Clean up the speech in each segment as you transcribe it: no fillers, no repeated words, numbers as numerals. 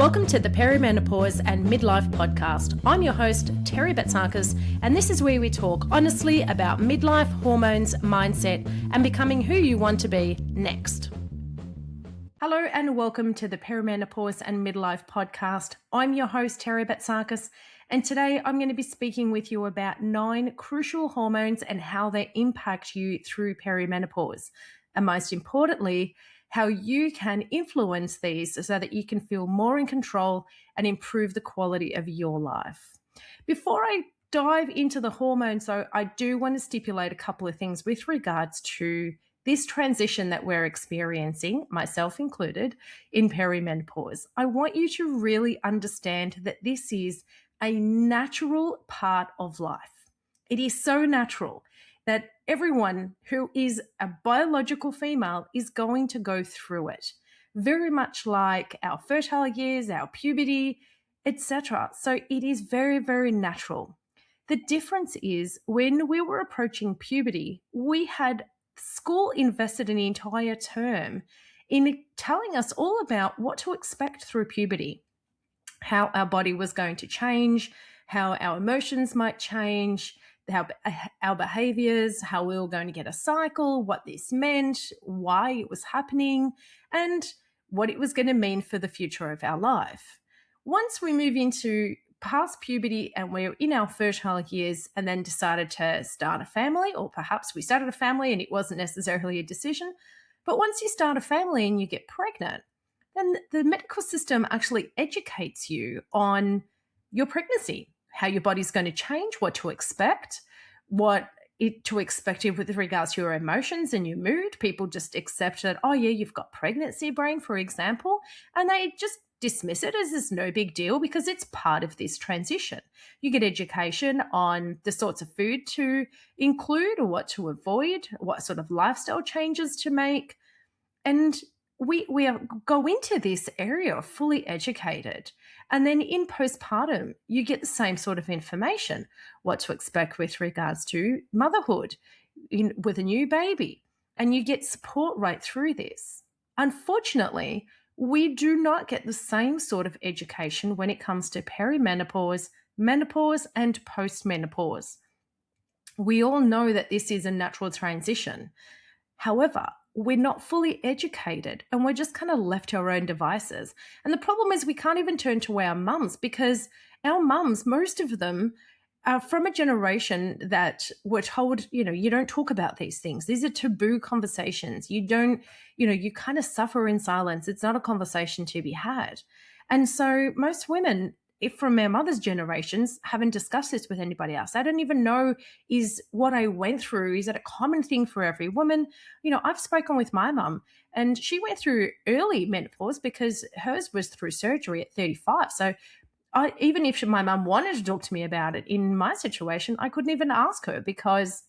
Welcome to the Perimenopause and Midlife podcast. I'm your host, Terri Batsakis, and this is where we talk honestly about midlife, hormones, mindset, and becoming who you want to be next. Hello and welcome to the Perimenopause and Midlife podcast. I'm your host, Terri Batsakis, and today I'm going to be speaking with you about 9 crucial hormones and how they impact you through perimenopause. And most importantly, how you can influence these so that you can feel more in control and improve the quality of your life. Before I dive into the hormones, though, I do want to stipulate a couple of things with regards to this transition that we're experiencing, myself included, in perimenopause. I want you to really understand that this is a natural part of life. It is so natural that everyone who is a biological female is going to go through it, very much like our fertile years, our puberty, etc. So it is very, very natural. The difference is when we were approaching puberty, we had school invested an entire term in telling us all about what to expect through puberty, how our body was going to change, how our emotions might change, our behaviors, how we were going to get a cycle, what this meant, why it was happening, and what it was going to mean for the future of our life. Once we move into past puberty and we're in our fertile years and then decided to start a family, or perhaps we started a family and it wasn't necessarily a decision, but once you start a family and you get pregnant, then the medical system actually educates you on your pregnancy, how your body's going to change, what to expect, to expect with regards to your emotions and your mood. People just accept that, oh yeah, you've got pregnancy brain, for example, and they just dismiss it as this no big deal because it's part of this transition. You get education on the sorts of food to include or what to avoid, what sort of lifestyle changes to make, and we go into this area fully educated. And then in postpartum, you get the same sort of information, what to expect with regards to motherhood with a new baby, and you get support right through this. Unfortunately, we do not get the same sort of education when it comes to perimenopause, menopause, and postmenopause. We all know that this is a natural transition. However, we're not fully educated and we're just kind of left to our own devices. And the problem is we can't even turn to our mums because our mums, most of them, are from a generation that were told, you don't talk about these things. These are taboo conversations. You don't, you kind of suffer in silence. It's not a conversation to be had. And so most women, if from our mother's generations, haven't discussed this with anybody else. I don't even know, is what I went through, is it a common thing for every woman? I've spoken with my mum and she went through early menopause because hers was through surgery at 35. So even if my mum wanted to talk to me about it, in my situation, I couldn't even ask her because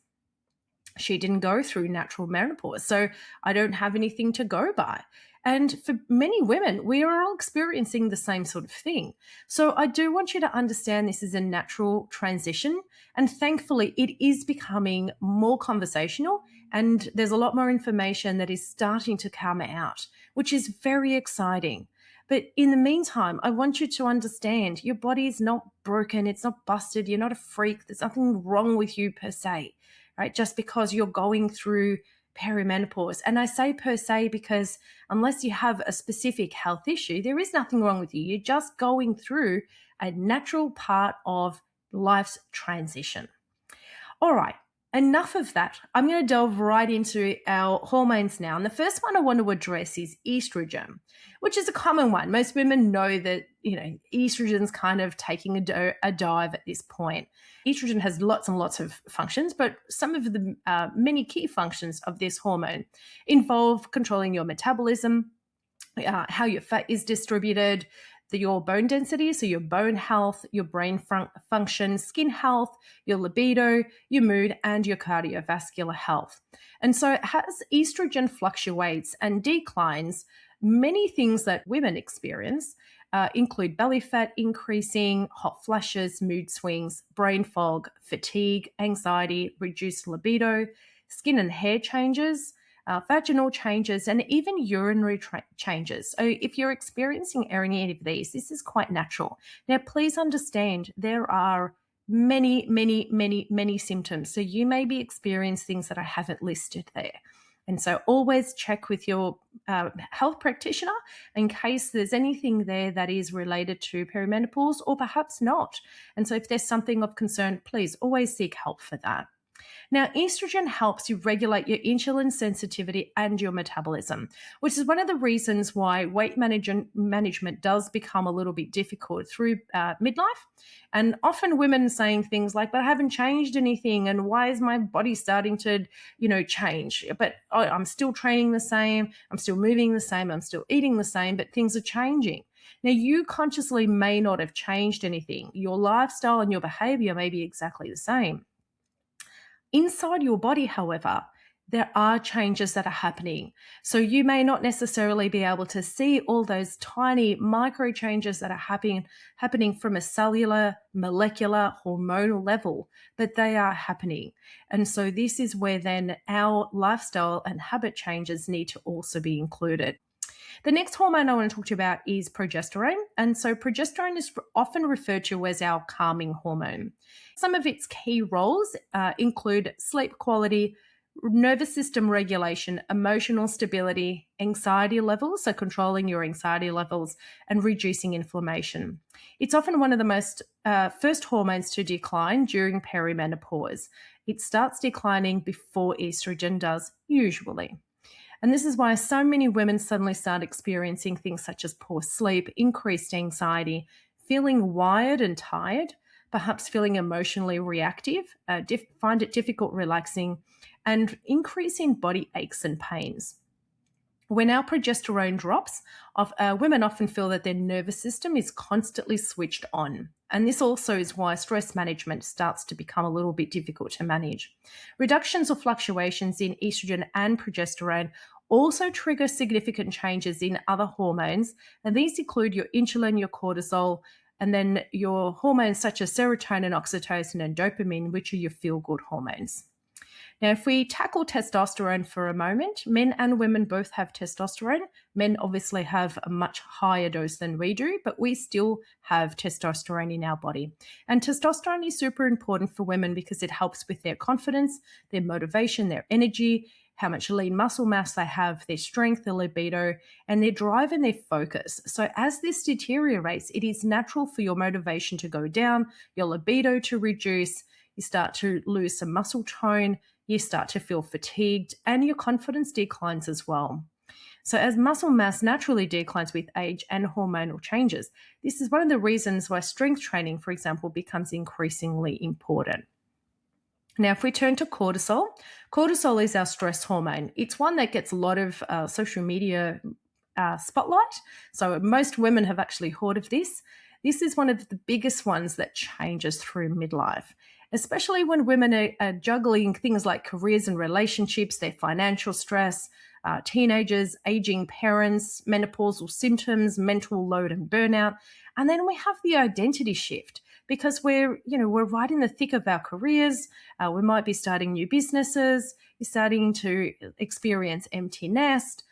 she didn't go through natural menopause. So I don't have anything to go by. And for many women, we are all experiencing the same sort of thing. So I do want you to understand this is a natural transition. And thankfully, it is becoming more conversational and there's a lot more information that is starting to come out, which is very exciting. But in the meantime, I want you to understand your body is not broken. It's not busted. You're not a freak. There's nothing wrong with you per se, right? Just because you're going through perimenopause. And I say per se because unless you have a specific health issue, there is nothing wrong with you. You're just going through a natural part of life's transition. All right, enough of that. I'm going to delve right into our hormones now. And the first one I want to address is estrogen, which is a common one. Most women know that, estrogen's kind of taking a dive at this point. Estrogen has lots and lots of functions, but some of the many key functions of this hormone involve controlling your metabolism, how your fat is distributed, your bone density, so your bone health, your brain function, skin health, your libido, your mood, and your cardiovascular health. And so as estrogen fluctuates and declines, many things that women experience include belly fat increasing, hot flashes, mood swings, brain fog, fatigue, anxiety, reduced libido, skin and hair changes, vaginal changes, and even urinary changes. So if you're experiencing any of these, this is quite natural. Now, please understand there are many symptoms. So you may be experiencing things that I haven't listed there. And so always check with your health practitioner in case there's anything there that is related to perimenopause or perhaps not. And so if there's something of concern, please always seek help for that. Now, estrogen helps you regulate your insulin sensitivity and your metabolism, which is one of the reasons why weight management does become a little bit difficult through midlife. And often women saying things like, but I haven't changed anything, and why is my body starting to, change? But I'm still training the same, I'm still moving the same, I'm still eating the same, but things are changing. Now, you consciously may not have changed anything. Your lifestyle and your behavior may be exactly the same. Inside your body, however, there are changes that are happening. So you may not necessarily be able to see all those tiny micro changes that are happening from a cellular, molecular, hormonal level, but they are happening. And so this is where then our lifestyle and habit changes need to also be included. The next hormone I want to talk to you about is progesterone. And so progesterone is often referred to as our calming hormone. Some of its key roles include sleep quality, nervous system regulation, emotional stability, anxiety levels, so controlling your anxiety levels, and reducing inflammation. It's often one of the most first hormones to decline during perimenopause. It starts declining before estrogen does, usually. And this is why so many women suddenly start experiencing things such as poor sleep, increased anxiety, feeling wired and tired, perhaps feeling emotionally reactive, find it difficult relaxing, and increase in body aches and pains. When our progesterone drops, women often feel that their nervous system is constantly switched on. And this also is why stress management starts to become a little bit difficult to manage. Reductions or fluctuations in estrogen and progesterone also trigger significant changes in other hormones, and these include your insulin, your cortisol, and then your hormones such as serotonin, oxytocin, and dopamine, which are your feel-good hormones. Now, if we tackle testosterone for a moment, men and women both have testosterone. Men obviously have a much higher dose than we do, but we still have testosterone in our body. And testosterone is super important for women because it helps with their confidence, their motivation, their energy, how much lean muscle mass they have, their strength, their libido, and their drive and their focus. So as this deteriorates, it is natural for your motivation to go down, your libido to reduce, you start to lose some muscle tone, you start to feel fatigued, and your confidence declines as well. So as muscle mass naturally declines with age and hormonal changes, this is one of the reasons why strength training, for example, becomes increasingly important. Now, if we turn to cortisol, cortisol is our stress hormone. It's one that gets a lot of social media spotlight. So most women have actually heard of this. This is one of the biggest ones that changes through midlife, especially when women are juggling things like careers and relationships, their financial stress, teenagers, aging parents, menopausal symptoms, mental load and burnout. And then we have the identity shift because we're right in the thick of our careers. We might be starting new businesses. You're starting to experience empty nest.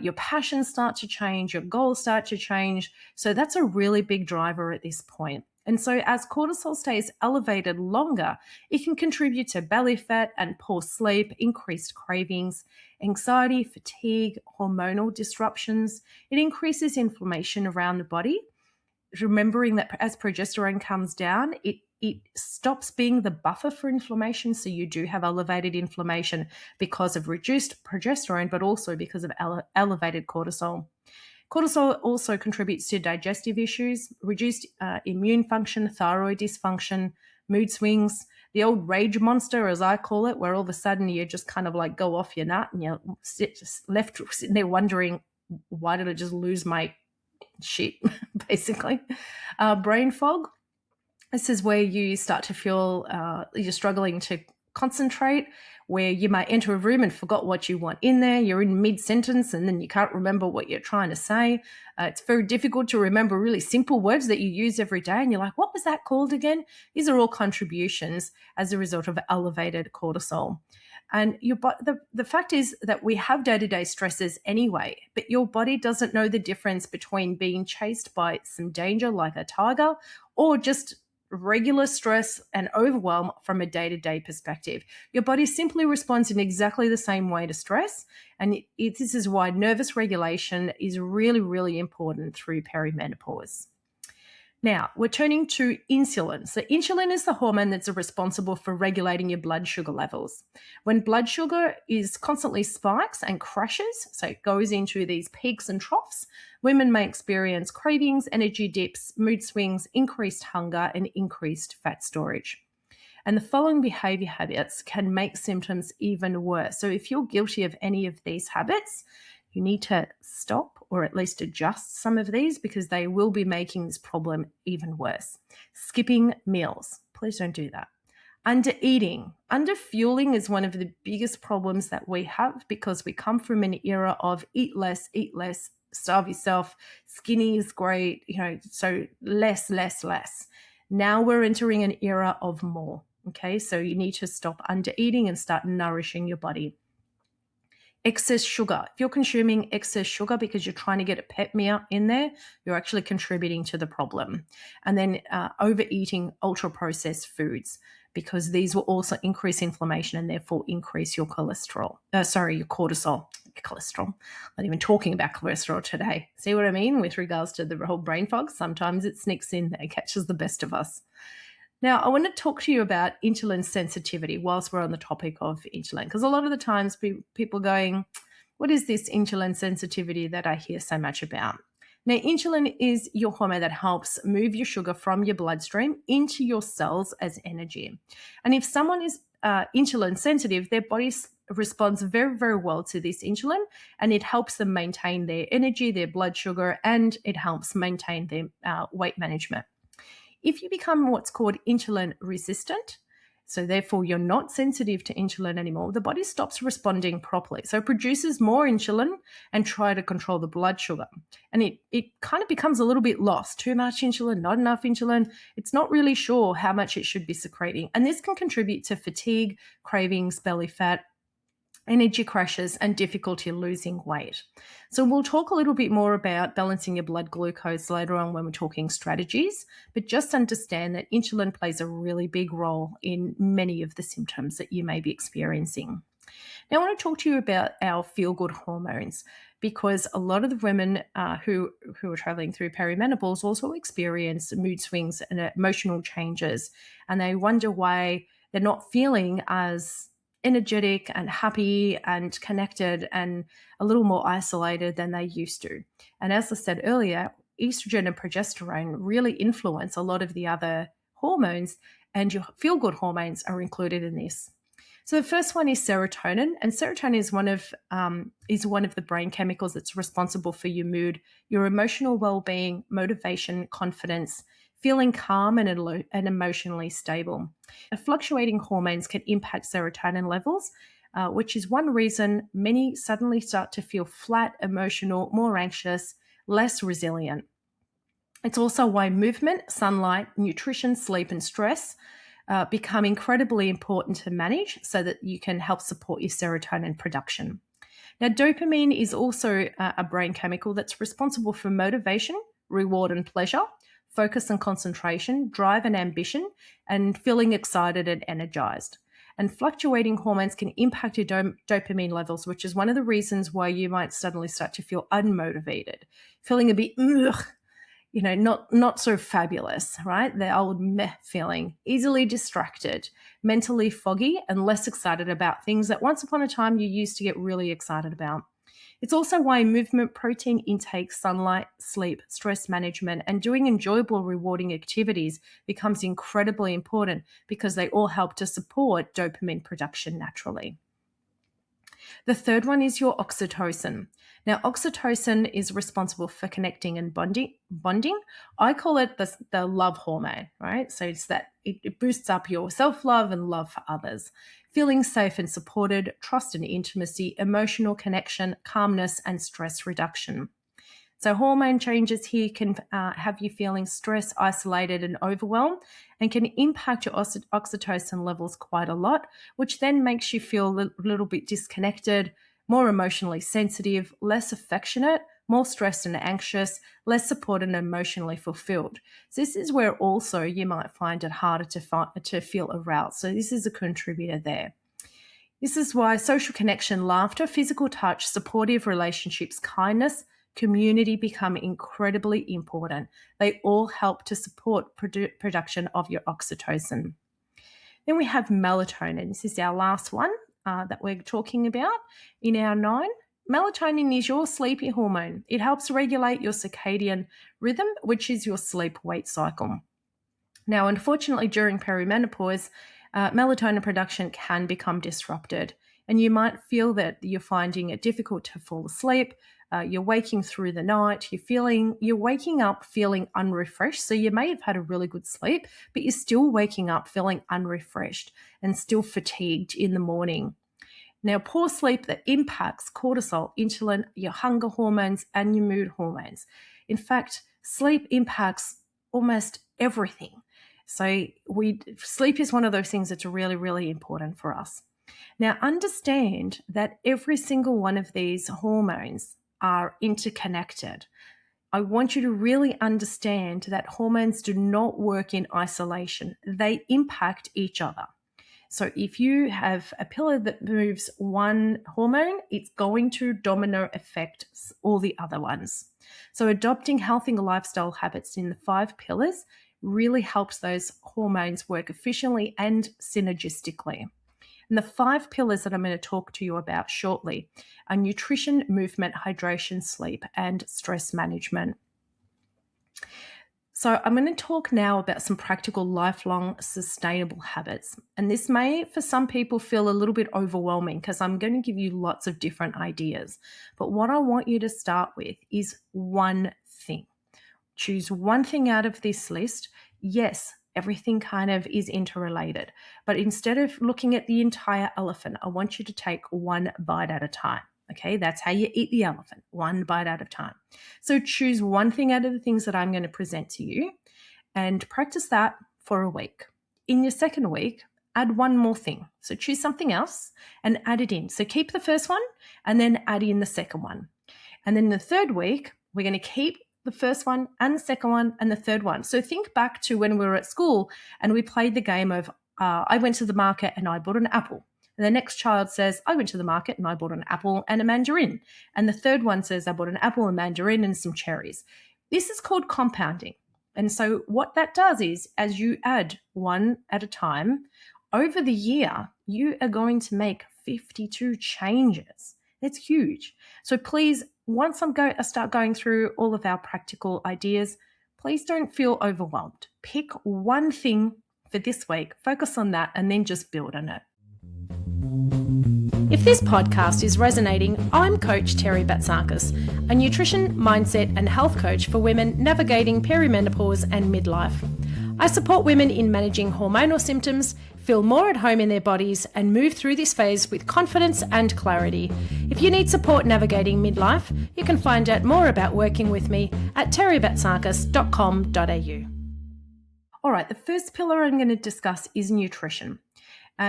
Your passions start to change. Your goals start to change. So that's a really big driver at this point. And so as cortisol stays elevated longer, it can contribute to belly fat and poor sleep, increased cravings, anxiety, fatigue, hormonal disruptions. It increases inflammation around the body. Remembering that as progesterone comes down, it stops being the buffer for inflammation. So you do have elevated inflammation because of reduced progesterone, but also because of elevated cortisol. Cortisol also contributes to digestive issues, reduced immune function, thyroid dysfunction, mood swings, the old rage monster, as I call it, where all of a sudden you just kind of like go off your nut and you're left sitting there wondering, why did I just lose my shit, basically. Brain fog. This is where you start to feel you're struggling to concentrate, where you might enter a room and forgot what you want in there. You're in mid-sentence and then you can't remember what you're trying to say. It's very difficult to remember really simple words that you use every day. And you're like, what was that called again? These are all contributions as a result of elevated cortisol. And the fact is that we have day-to-day stresses anyway, but your body doesn't know the difference between being chased by some danger like a tiger or just regular stress and overwhelm from a day-to-day perspective. Your body simply responds in exactly the same way to stress. And this is why nervous regulation is really, really important through perimenopause. Now, we're turning to insulin. So insulin is the hormone that's responsible for regulating your blood sugar levels. When blood sugar is constantly spikes and crashes, so it goes into these peaks and troughs, women may experience cravings, energy dips, mood swings, increased hunger, and increased fat storage. And the following behavior habits can make symptoms even worse. So if you're guilty of any of these habits, you need to stop or at least adjust some of these because they will be making this problem even worse. Skipping meals. Please don't do that. Under-eating. Under-fueling is one of the biggest problems that we have because we come from an era of eat less, starve yourself, skinny is great, so less. Now we're entering an era of more, okay? So you need to stop under-eating and start nourishing your body. Excess sugar. If you're consuming excess sugar because you're trying to get a pep meal in there, you're actually contributing to the problem. And then overeating ultra-processed foods because these will also increase inflammation and therefore increase your your cortisol. Cholesterol. Not even talking about cholesterol today. See what I mean with regards to the whole brain fog? Sometimes it sneaks in there, catches the best of us. Now, I want to talk to you about insulin sensitivity whilst we're on the topic of insulin, because a lot of the times people are going, what is this insulin sensitivity that I hear so much about? Now, insulin is your hormone that helps move your sugar from your bloodstream into your cells as energy. And if someone is insulin sensitive, their body responds very, very well to this insulin, and it helps them maintain their energy, their blood sugar, and it helps maintain their weight management. If you become what's called insulin resistant, so therefore you're not sensitive to insulin anymore, the body stops responding properly. So it produces more insulin and try to control the blood sugar. And it kind of becomes a little bit lost. Too much insulin, not enough insulin. It's not really sure how much it should be secreting. And this can contribute to fatigue, cravings, belly fat, energy crashes, and difficulty losing weight. So we'll talk a little bit more about balancing your blood glucose later on when we're talking strategies, but just understand that insulin plays a really big role in many of the symptoms that you may be experiencing. Now, I want to talk to you about our feel-good hormones because a lot of the women who are traveling through perimenopause also experience mood swings and emotional changes, and they wonder why they're not feeling as energetic and happy and connected and a little more isolated than they used to. And as I said earlier, estrogen and progesterone really influence a lot of the other hormones, and your feel-good hormones are included in this. So the first one is serotonin, and serotonin is one of the brain chemicals that's responsible for your mood, your emotional well-being, motivation, confidence, feeling calm and emotionally stable. Fluctuating hormones can impact serotonin levels, which is one reason many suddenly start to feel flat, emotional, more anxious, less resilient. It's also why movement, sunlight, nutrition, sleep, and stress become incredibly important to manage so that you can help support your serotonin production. Now, dopamine is also a brain chemical that's responsible for motivation, reward and pleasure, focus and concentration, drive and ambition, and feeling excited and energized. And fluctuating hormones can impact your dopamine levels, which is one of the reasons why you might suddenly start to feel unmotivated, feeling a bit, not so fabulous, right? The old meh feeling, easily distracted, mentally foggy, and less excited about things that once upon a time you used to get really excited about. It's also why movement, protein intake, sunlight, sleep, stress management, and doing enjoyable, rewarding activities becomes incredibly important because they all help to support dopamine production naturally. The third one is your oxytocin. Now, oxytocin is responsible for connecting and bonding. I call it the love hormone, right? So it's that it boosts up your self-love and love for others. Feeling safe and supported, trust and intimacy, emotional connection, calmness, and stress reduction. So hormone changes here can have you feeling stressed, isolated, and overwhelmed, and can impact your oxytocin levels quite a lot, which then makes you feel a little bit disconnected, more emotionally sensitive, less affectionate, more stressed and anxious, less supported and emotionally fulfilled. So this is where also you might find it harder to feel aroused. So this is a contributor there. This is why social connection, laughter, physical touch, supportive relationships, kindness, community become incredibly important. They all help to support production of your oxytocin. Then we have melatonin. This is our last one that we're talking about in our 9. Melatonin is your sleepy hormone. It helps regulate your circadian rhythm, which is your sleep-wake cycle. Now, unfortunately, during perimenopause, melatonin production can become disrupted, and you might feel that you're finding it difficult to fall asleep. You're waking through the night. You're waking up feeling unrefreshed. So you may have had a really good sleep, but you're still waking up feeling unrefreshed and still fatigued in the morning. Now, poor sleep that impacts cortisol, insulin, your hunger hormones, and your mood hormones. In fact, sleep impacts almost everything. So sleep is one of those things that's really, really important for us. Now, understand that every single one of these hormones are interconnected. I want you to really understand that hormones do not work in isolation. They impact each other. So if you have a pillar that moves one hormone, it's going to domino affect all the other ones. So adopting healthy lifestyle habits in the 5 pillars really helps those hormones work efficiently and synergistically. And the 5 pillars that I'm going to talk to you about shortly are nutrition, movement, hydration, sleep, and stress management. So I'm going to talk now about some practical, lifelong, sustainable habits. And this may, for some people, feel a little bit overwhelming because I'm going to give you lots of different ideas. But what I want you to start with is one thing. Choose one thing out of this list. Yes, everything kind of is interrelated. But instead of looking at the entire elephant, I want you to take one bite at a time. Okay, that's how you eat the elephant, one bite at a time. So choose one thing out of the things that I'm going to present to you and practice that for a week. In your second week, add one more thing. So choose something else and add it in. So keep the first one and then add in the second one. And then the third week, we're going to keep the first one and the second one and the third one. So think back to when we were at school and we played the game of I went to the market and I bought an apple. And the next child says, I went to the market and I bought an apple and a mandarin. And the third one says, I bought an apple, a mandarin, and some cherries. This is called compounding. And so what that does is, as you add one at a time, over the year, you are going to make 52 changes. That's huge. So please, once I start going through all of our practical ideas, please don't feel overwhelmed. Pick one thing for this week, focus on that, and then just build on it. If this podcast is resonating, I'm Coach Terri Batsakis, a nutrition, mindset, and health coach for women navigating perimenopause and midlife. I support women in managing hormonal symptoms, feel more at home in their bodies, and move through this phase with confidence and clarity. If you need support navigating midlife, you can find out more about working with me at terribatsakis.com.au. All right, the first pillar I'm going to discuss is nutrition.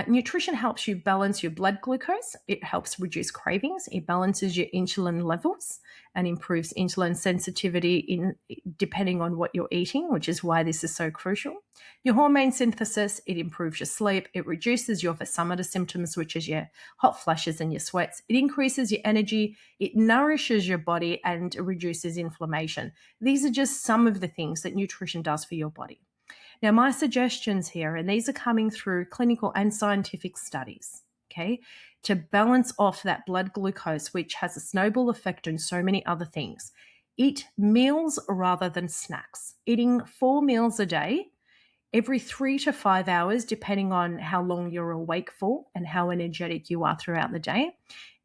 Nutrition helps you balance your blood glucose. It helps reduce cravings. It balances your insulin levels and improves insulin sensitivity depending on what you're eating, which is why this is so crucial. Your hormone synthesis, it improves your sleep. It reduces your vasomotor symptoms, which is your hot flashes and your sweats. It increases your energy. It nourishes your body and reduces inflammation. These are just some of the things that nutrition does for your body. Now, my suggestions here, and these are coming through clinical and scientific studies, okay, to balance off that blood glucose, which has a snowball effect on so many other things. Eat meals rather than snacks. Eating 4 meals a day, every 3 to 5 hours, depending on how long you're awake for and how energetic you are throughout the day.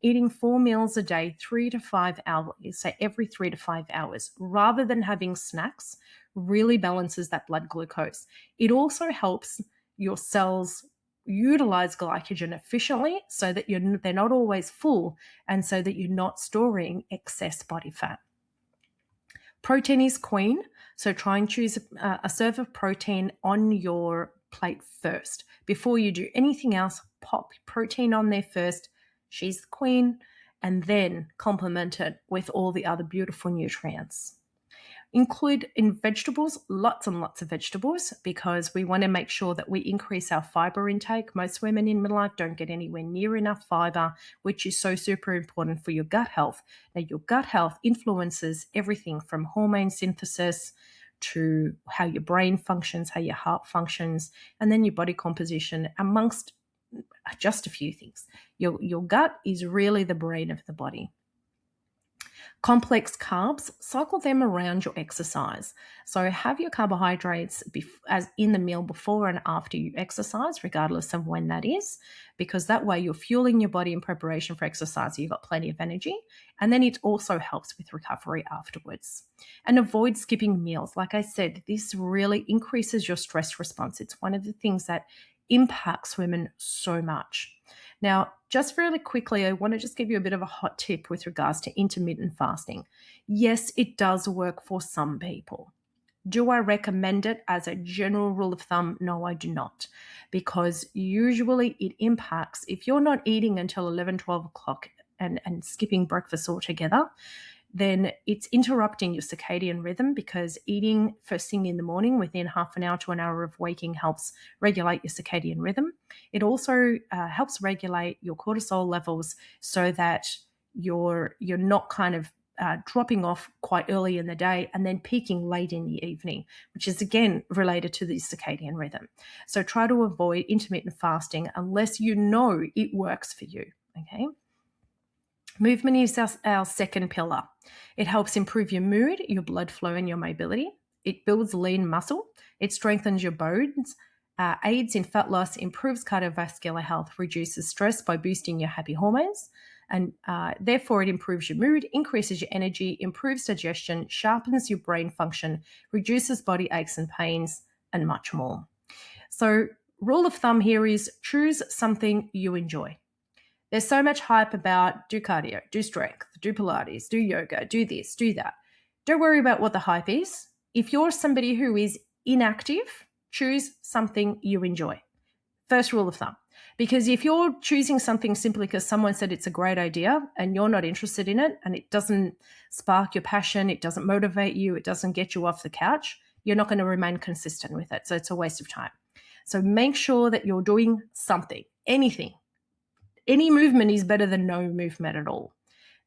Eating 4 meals a day, 3 to 5 hours, so every 3 to 5 hours, rather than having snacks, really balances that blood glucose. It also helps your cells utilize glycogen efficiently so that they're not always full and so that you're not storing excess body fat. Protein is queen, so try and choose a serve of protein on your plate first. Before you do anything else, pop protein on there first. She's the queen, and then complement it with all the other beautiful nutrients. Include in vegetables, lots and lots of vegetables, because we want to make sure that we increase our fiber intake. Most women in midlife don't get anywhere near enough fiber, which is so super important for your gut health. Now, your gut health influences everything from hormone synthesis to how your brain functions, how your heart functions, and then your body composition, amongst just a few things. Your gut is really the brain of the body. Complex carbs, cycle them around your exercise. So have your carbohydrates as in the meal before and after you exercise, regardless of when that is, because that way you're fueling your body in preparation for exercise. So you've got plenty of energy. And then it also helps with recovery afterwards. And avoid skipping meals. Like I said, this really increases your stress response. It's one of the things that impacts women so much. Now, just really quickly, I want to just give you a bit of a hot tip with regards to intermittent fasting. Yes, it does work for some people. Do I recommend it as a general rule of thumb? No, I do not, because usually it impacts, if you're not eating until 11, 12 o'clock and skipping breakfast altogether, then it's interrupting your circadian rhythm, because eating first thing in the morning within half an hour to an hour of waking helps regulate your circadian rhythm. It also helps regulate your cortisol levels so that you're not kind of dropping off quite early in the day and then peaking late in the evening, which is again related to the circadian rhythm. So try to avoid intermittent fasting unless you know it works for you, okay? Movement is our second pillar. It helps improve your mood, your blood flow, and your mobility. It builds lean muscle. It strengthens your bones, aids in fat loss, improves cardiovascular health, reduces stress by boosting your happy hormones, and therefore it improves your mood, increases your energy, improves digestion, sharpens your brain function, reduces body aches and pains, and much more. So, rule of thumb here is choose something you enjoy. There's so much hype about do cardio, do strength, do Pilates, do yoga, do this, do that. Don't worry about what the hype is. If you're somebody who is inactive, choose something you enjoy. First rule of thumb. Because if you're choosing something simply because someone said it's a great idea and you're not interested in it and it doesn't spark your passion, it doesn't motivate you, it doesn't get you off the couch, you're not going to remain consistent with it. So it's a waste of time. So make sure that you're doing something, anything. Any movement is better than no movement at all.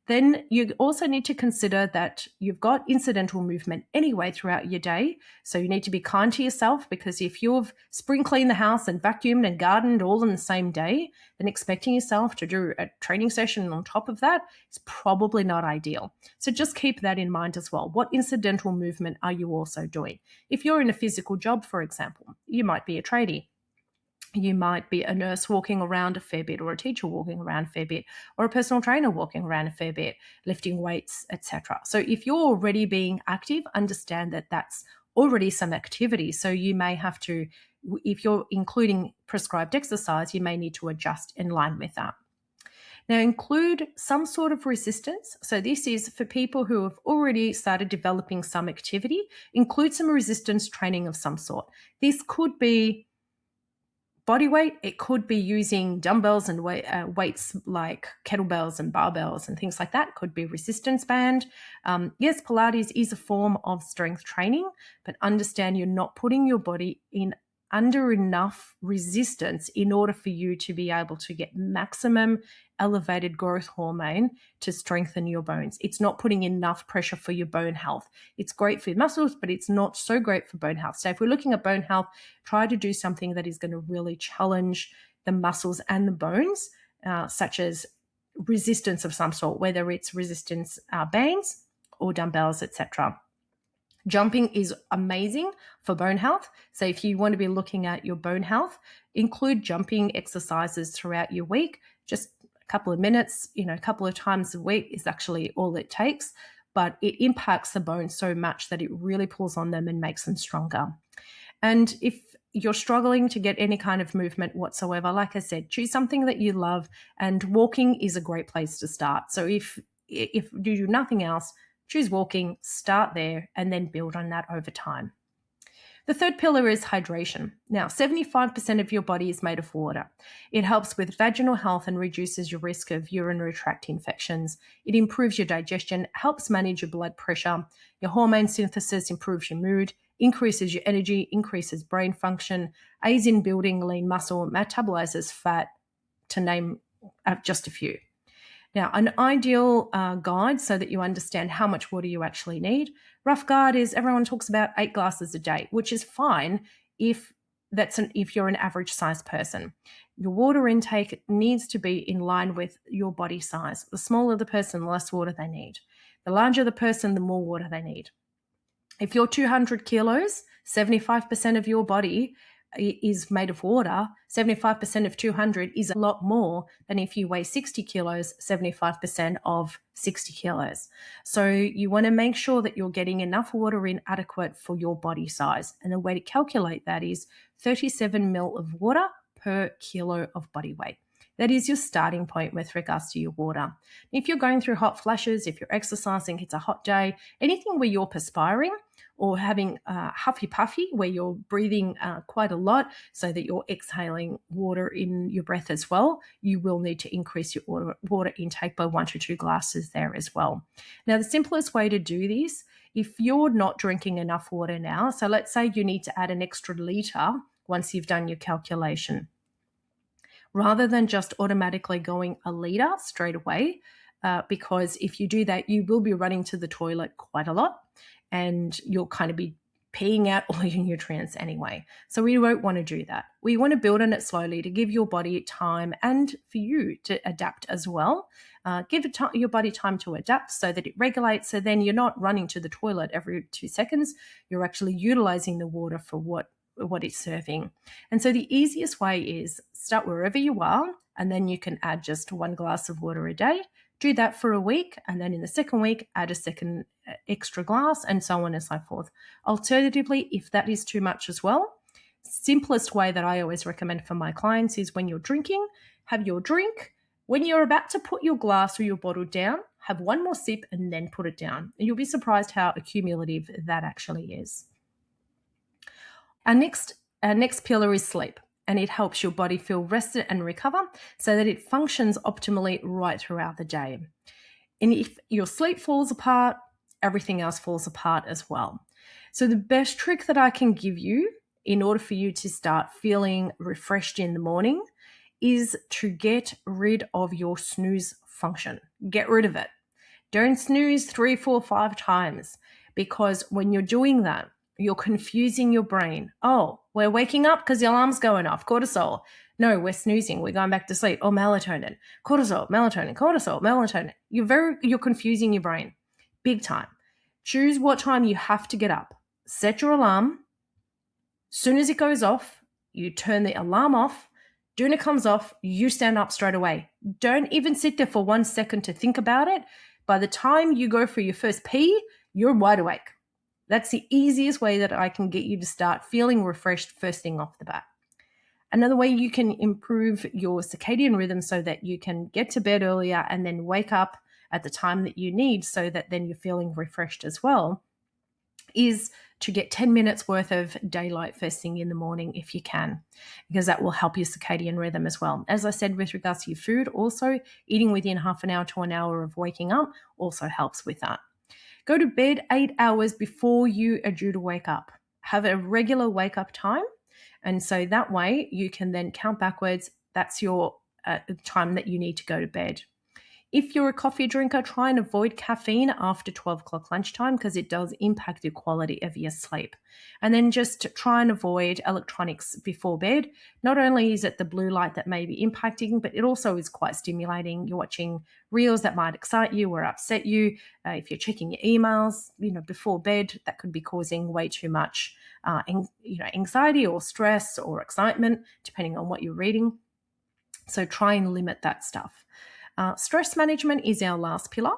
Then you also need to consider that you've got incidental movement anyway throughout your day. So you need to be kind to yourself, because if you've spring cleaned the house and vacuumed and gardened all in the same day, then expecting yourself to do a training session on top of that is probably not ideal. So just keep that in mind as well. What incidental movement are you also doing? If you're in a physical job, for example, you might be a tradie. You might be a nurse walking around a fair bit, or a teacher walking around a fair bit, or a personal trainer walking around a fair bit, lifting weights, etc. So if you're already being active, understand that that's already some activity. So you may have to, if you're including prescribed exercise, you may need to adjust in line with that. Now, include some sort of resistance. So this is for people who have already started developing some activity. Include some resistance training of some sort. This could be body weight. It could be using dumbbells and weights like kettlebells and barbells and things like that. It could be resistance band. Yes, Pilates is a form of strength training, but understand you're not putting your body in under enough resistance in order for you to be able to get maximum elevated growth hormone to strengthen your bones. It's not putting enough pressure for your bone health. It's great for your muscles, but it's not so great for bone health. So if we're looking at bone health, try to do something that is going to really challenge the muscles and the bones, such as resistance of some sort, whether it's resistance bands or dumbbells, etc. Jumping is amazing for bone health. So if you want to be looking at your bone health, include jumping exercises throughout your week. Just a couple of minutes, a couple of times a week is actually all it takes, but it impacts the bones so much that it really pulls on them and makes them stronger. And if you're struggling to get any kind of movement whatsoever, like I said, choose something that you love, and walking is a great place to start. So if you do nothing else, choose walking, start there, and then build on that over time. The third pillar is hydration. Now, 75% of your body is made of water. It helps with vaginal health and reduces your risk of urinary tract infections. It improves your digestion, helps manage your blood pressure. Your hormone synthesis improves your mood, increases your energy, increases brain function, aids in building lean muscle, metabolizes fat, to name just a few. Now, an ideal guide so that you understand how much water you actually need. Rough guide is everyone talks about 8 glasses a day, which is fine if you're an average size person. Your water intake needs to be in line with your body size. The smaller the person, the less water they need. The larger the person, the more water they need. If you're 200 kilos, 75% of your body is made of water. 75% of 200 is a lot more than if you weigh 60 kilos, 75% of 60 kilos. So you want to make sure that you're getting enough water in adequate for your body size. And the way to calculate that is 37 ml of water per kilo of body weight. That is your starting point with regards to your water. If you're going through hot flashes, if you're exercising, it's a hot day, anything where you're perspiring or having huffy puffy, where you're breathing quite a lot so that you're exhaling water in your breath as well, you will need to increase your water intake by 1 to 2 glasses there as well. Now, the simplest way to do this, if you're not drinking enough water now, so let's say you need to add an extra litre once you've done your calculation, rather than just automatically going a litre straight away, because if you do that, you will be running to the toilet quite a lot and you'll kind of be peeing out all your nutrients anyway. So we won't want to do that. We want to build on it slowly to give your body time and for you to adapt as well. Give your body time to adapt so that it regulates, so then you're not running to the toilet every 2 seconds. You're actually utilizing the water for what it's serving. And so the easiest way is start wherever you are, and then you can add just 1 glass of water a day. Do that for a week, and then in the second week, add a second extra glass, and so on and so forth. Alternatively, if that is too much as well, simplest way that I always recommend for my clients is when you're drinking, have your drink. When you're about to put your glass or your bottle down, have 1 more sip and then put it down. And you'll be surprised how accumulative that actually is. Our next pillar is sleep, and it helps your body feel rested and recover so that it functions optimally right throughout the day. And if your sleep falls apart, everything else falls apart as well. So the best trick that I can give you in order for you to start feeling refreshed in the morning is to get rid of your snooze function. Get rid of it. Don't snooze 3, 4, 5 times, because when you're doing that, you're confusing your brain. Oh, we're waking up because the alarm's going off. Cortisol. No, we're snoozing. We're going back to sleep. Oh, melatonin. Cortisol, melatonin, cortisol, melatonin. You're confusing your brain. Big time. Choose what time you have to get up. Set your alarm. Soon as it goes off, you turn the alarm off. When it comes off, you stand up straight away. Don't even sit there for 1 second to think about it. By the time you go for your first pee, you're wide awake. That's the easiest way that I can get you to start feeling refreshed first thing off the bat. Another way you can improve your circadian rhythm so that you can get to bed earlier and then wake up at the time that you need so that then you're feeling refreshed as well is to get 10 minutes worth of daylight first thing in the morning if you can, because that will help your circadian rhythm as well. As I said, with regards to your food, also eating within half an hour to an hour of waking up also helps with that. Go to bed 8 hours before you are due to wake up. Have a regular wake up time. And so that way you can then count backwards. That's your time that you need to go to bed. If you're a coffee drinker, try and avoid caffeine after 12 o'clock lunchtime because it does impact the quality of your sleep. And then just try and avoid electronics before bed. Not only is it the blue light that may be impacting, but it also is quite stimulating. You're watching reels that might excite you or upset you. If you're checking your emails, before bed, that could be causing way too much anxiety or stress or excitement, depending on what you're reading. So try and limit that stuff. Stress management is our last pillar.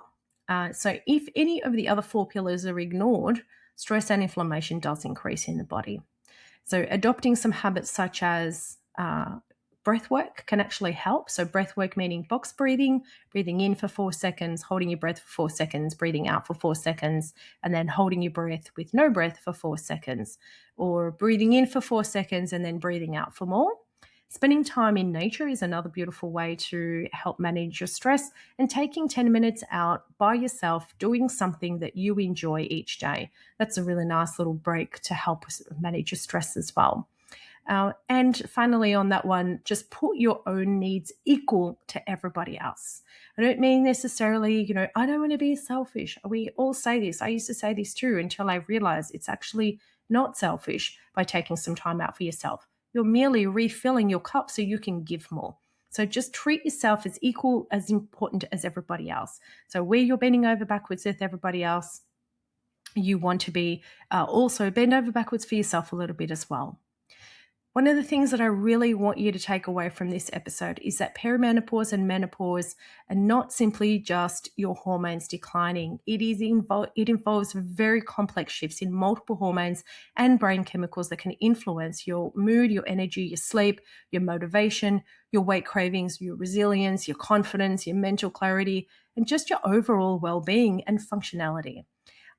So if any of the other 4 pillars are ignored, stress and inflammation does increase in the body. So adopting some habits such as breath work can actually help. So breath work meaning box breathing, breathing in for 4 seconds, holding your breath for 4 seconds, breathing out for 4 seconds, and then holding your breath with no breath for 4 seconds, or breathing in for 4 seconds and then breathing out for more. Spending time in nature is another beautiful way to help manage your stress, and taking 10 minutes out by yourself doing something that you enjoy each day. That's a really nice little break to help manage your stress as well. And finally on that one, just put your own needs equal to everybody else. I don't mean necessarily, I don't want to be selfish. We all say this. I used to say this too until I realized it's actually not selfish by taking some time out for yourself. You're merely refilling your cup so you can give more. So just treat yourself as equal, as important as everybody else. So where you're bending over backwards with everybody else, you want to be also bend over backwards for yourself a little bit as well. One of the things that I really want you to take away from this episode is that perimenopause and menopause are not simply just your hormones declining. It involves very complex shifts in multiple hormones and brain chemicals that can influence your mood, your energy, your sleep, your motivation, your weight cravings, your resilience, your confidence, your mental clarity, and just your overall well-being and functionality.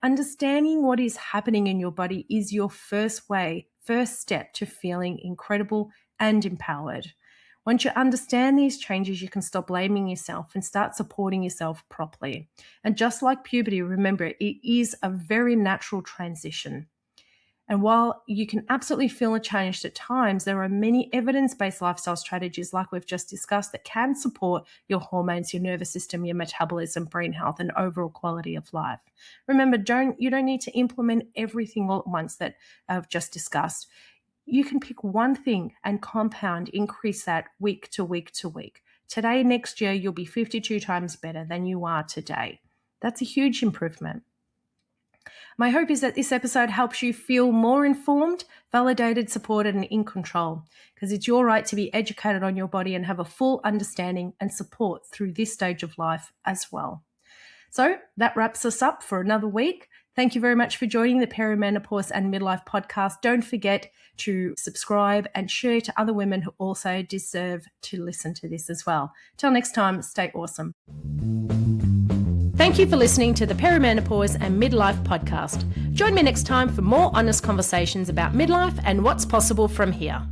Understanding what is happening in your body is your first step to feeling incredible and empowered. Once you understand these changes, you can stop blaming yourself and start supporting yourself properly. And just like puberty, remember, it is a very natural transition. And while you can absolutely feel challenged at times, there are many evidence-based lifestyle strategies like we've just discussed that can support your hormones, your nervous system, your metabolism, brain health, and overall quality of life. Remember, you don't need to implement everything all at once that I've just discussed. You can pick one thing and compound, increase that week to week to week. Today, next year, you'll be 52 times better than you are today. That's a huge improvement. My hope is that this episode helps you feel more informed, validated, supported, and in control, because it's your right to be educated on your body and have a full understanding and support through this stage of life as well. So that wraps us up for another week. Thank you very much for joining the Perimenopause and Midlife podcast. Don't forget to subscribe and share to other women who also deserve to listen to this as well. Till next time, stay awesome. Thank you for listening to the Perimenopause and Midlife podcast. Join me next time for more honest conversations about midlife and what's possible from here.